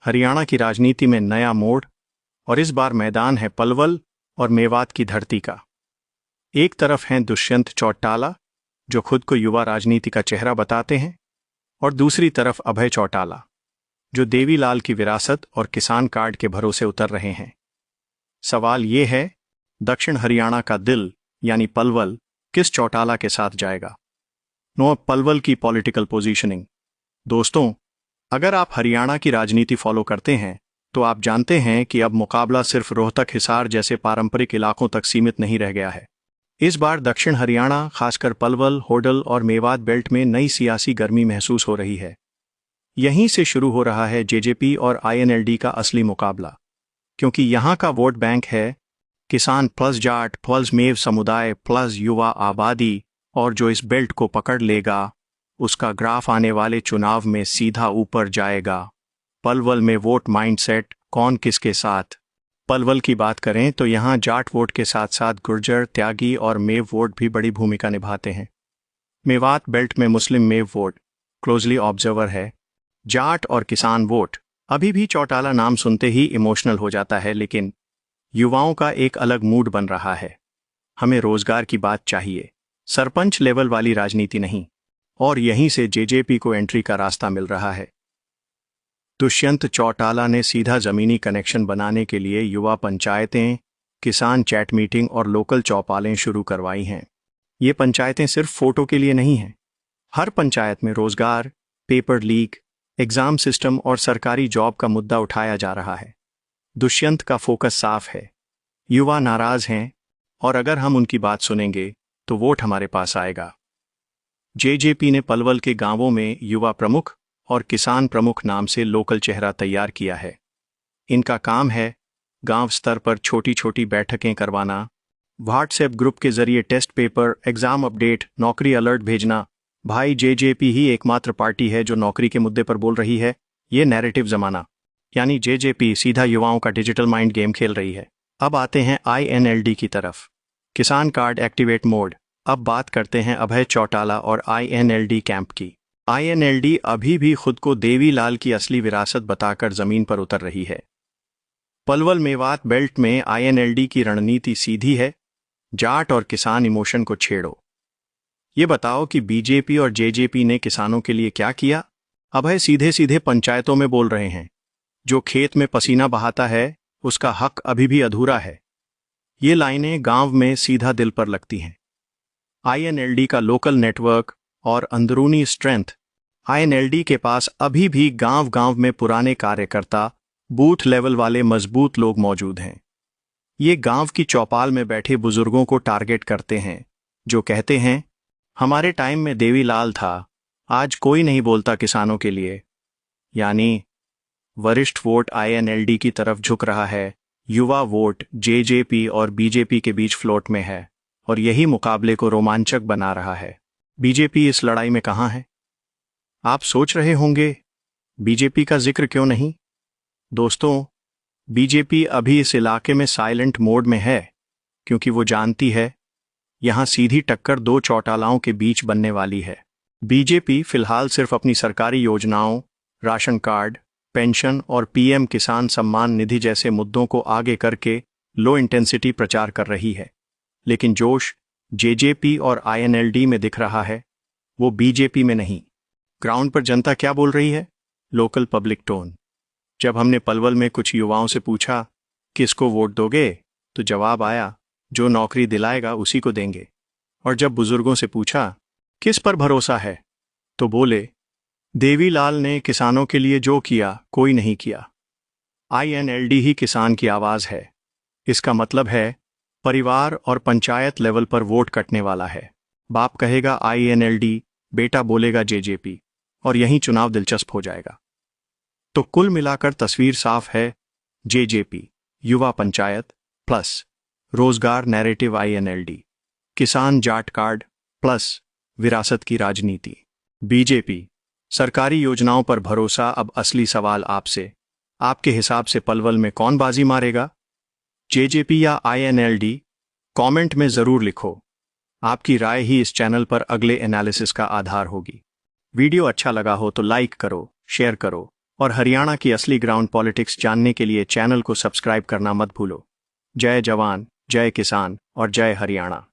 हरियाणा की राजनीति में नया मोड़, और इस बार मैदान है पलवल और मेवात की धरती का। एक तरफ हैं दुष्यंत चौटाला, जो खुद को युवा राजनीति का चेहरा बताते हैं, और दूसरी तरफ अभय चौटाला, जो देवीलाल की विरासत और किसान कार्ड के भरोसे उतर रहे हैं। सवाल ये है, दक्षिण हरियाणा का दिल यानी पलवल किस चौटाला के साथ जाएगा? नो, पलवल की पॉलिटिकल पोजीशनिंग। दोस्तों, अगर आप हरियाणा की राजनीति फॉलो करते हैं तो आप जानते हैं कि अब मुकाबला सिर्फ रोहतक, हिसार जैसे पारंपरिक इलाकों तक सीमित नहीं रह गया है। इस बार दक्षिण हरियाणा, खासकर पलवल, होडल और मेवात बेल्ट में नई सियासी गर्मी महसूस हो रही है। यहीं से शुरू हो रहा है जेजेपी और आईएनएलडी का असली मुकाबला, क्योंकि यहां का वोट बैंक है किसान प्लस जाट प्लस मेव समुदाय प्लस युवा आबादी, और जो इस बेल्ट को पकड़ लेगा उसका ग्राफ आने वाले चुनाव में सीधा ऊपर जाएगा। पलवल में वोट माइंडसेट कौन किसके साथ? पलवल की बात करें तो यहाँ जाट वोट के साथ साथ गुर्जर, त्यागी और मेव वोट भी बड़ी भूमिका निभाते हैं। मेवात बेल्ट में मुस्लिम मेव वोट क्लोजली ऑब्जर्वर है। जाट और किसान वोट अभी भी चौटाला नाम सुनते ही इमोशनल हो जाता है, लेकिन युवाओं का एक अलग मूड बन रहा है। हमें रोजगार की बात चाहिए, सरपंच लेवल वाली राजनीति नहीं, और यहीं से जेजेपी को एंट्री का रास्ता मिल रहा है। दुष्यंत चौटाला ने सीधा जमीनी कनेक्शन बनाने के लिए युवा पंचायतें, किसान चैट मीटिंग और लोकल चौपालें शुरू करवाई हैं। ये पंचायतें सिर्फ फोटो के लिए नहीं हैं। हर पंचायत में रोजगार, पेपर लीक, एग्जाम सिस्टम और सरकारी जॉब का मुद्दा उठाया जा रहा है। दुष्यंत का फोकस साफ है, युवा नाराज हैं, और अगर हम उनकी बात सुनेंगे तो वोट हमारे पास आएगा। जेजेपी ने पलवल के गांवों में युवा प्रमुख और किसान प्रमुख नाम से लोकल चेहरा तैयार किया है। इनका काम है गांव स्तर पर छोटी छोटी बैठकें करवाना, व्हाट्सएप ग्रुप के जरिए टेस्ट पेपर, एग्जाम अपडेट, नौकरी अलर्ट भेजना। भाई, जेजेपी ही एकमात्र पार्टी है जो नौकरी के मुद्दे पर बोल रही है। ये नैरेटिव जमाना, यानी जेजेपी सीधा युवाओं का डिजिटल माइंड गेम खेल रही है। अब आते हैं आईएनएलडी की तरफ। किसान कार्ड एक्टिवेट मोड। अब बात करते हैं अभय चौटाला और आईएनएलडी कैंप की। आईएनएलडी अभी भी खुद को देवीलाल की असली विरासत बताकर जमीन पर उतर रही है। पलवल मेवात बेल्ट में आईएनएलडी की रणनीति सीधी है, जाट और किसान इमोशन को छेड़ो। ये बताओ कि बीजेपी और जेजेपी ने किसानों के लिए क्या किया? अभय सीधे सीधे पंचायतों में बोल रहे हैं, जो खेत में पसीना बहाता है उसका हक अभी भी अधूरा है। ये लाइनें गांव में सीधा दिल पर लगती हैं। आईएनएलडी का लोकल नेटवर्क और अंदरूनी स्ट्रेंथ। आईएनएलडी के पास अभी भी गांव गांव में पुराने कार्यकर्ता, बूथ लेवल वाले मजबूत लोग मौजूद हैं। ये गांव की चौपाल में बैठे बुजुर्गों को टारगेट करते हैं, जो कहते हैं हमारे टाइम में देवीलाल था, आज कोई नहीं बोलता किसानों के लिए। यानी वरिष्ठ वोट आईएनएलडी की तरफ झुक रहा है, युवा वोट जेजेपी और बीजेपी के बीच फ्लोट में है, और यही मुकाबले को रोमांचक बना रहा है। बीजेपी इस लड़ाई में कहां है? आप सोच रहे होंगे, बीजेपी का जिक्र क्यों नहीं? दोस्तों, बीजेपी अभी इस इलाके में साइलेंट मोड में है, क्योंकि वो जानती है यहां सीधी टक्कर दो चौटालाओं के बीच बनने वाली है। बीजेपी फिलहाल सिर्फ अपनी सरकारी योजनाओं, राशन कार्ड, पेंशन और पीएम किसान सम्मान निधि जैसे मुद्दों को आगे करके लो इंटेंसिटी प्रचार कर रही है, लेकिन जोश जेजेपी और आईएनएलडी में दिख रहा है, वो बीजेपी में नहीं। ग्राउंड पर जनता क्या बोल रही है? Local public tone. जब हमने पलवल में कुछ युवाओं से पूछा किसको वोट दोगे, तो जवाब आया जो नौकरी दिलाएगा उसी को देंगे। और जब बुजुर्गों से पूछा किस पर भरोसा है, तो बोले देवीलाल ने किसानों के लिए जो किया कोई नहीं किया। आईएनएलडी ही किसान की आवाज है। इसका मतलब है परिवार और पंचायत लेवल पर वोट कटने वाला है। बाप कहेगा आईएनएलडी, बेटा बोलेगा जेजेपी, और यहीं चुनाव दिलचस्प हो जाएगा। तो कुल मिलाकर तस्वीर साफ है, जेजेपी, युवा पंचायत प्लस रोजगार नैरेटिव आईएनएलडी, किसान जाट कार्ड प्लस विरासत की राजनीति बीजेपी, सरकारी योजनाओं पर भरोसा। अब असली सवाल आपसे, आपके हिसाब से पलवल में कौन बाजी मारेगा, जेजेपी या आईएनएलडी? कमेंट में जरूर लिखो। आपकी राय ही इस चैनल पर अगले एनालिसिस का आधार होगी। वीडियो अच्छा लगा हो तो लाइक करो, शेयर करो और हरियाणा की असली ग्राउंड पॉलिटिक्स जानने के लिए चैनल को सब्सक्राइब करना मत भूलो। जय जवान, जय किसान और जय हरियाणा।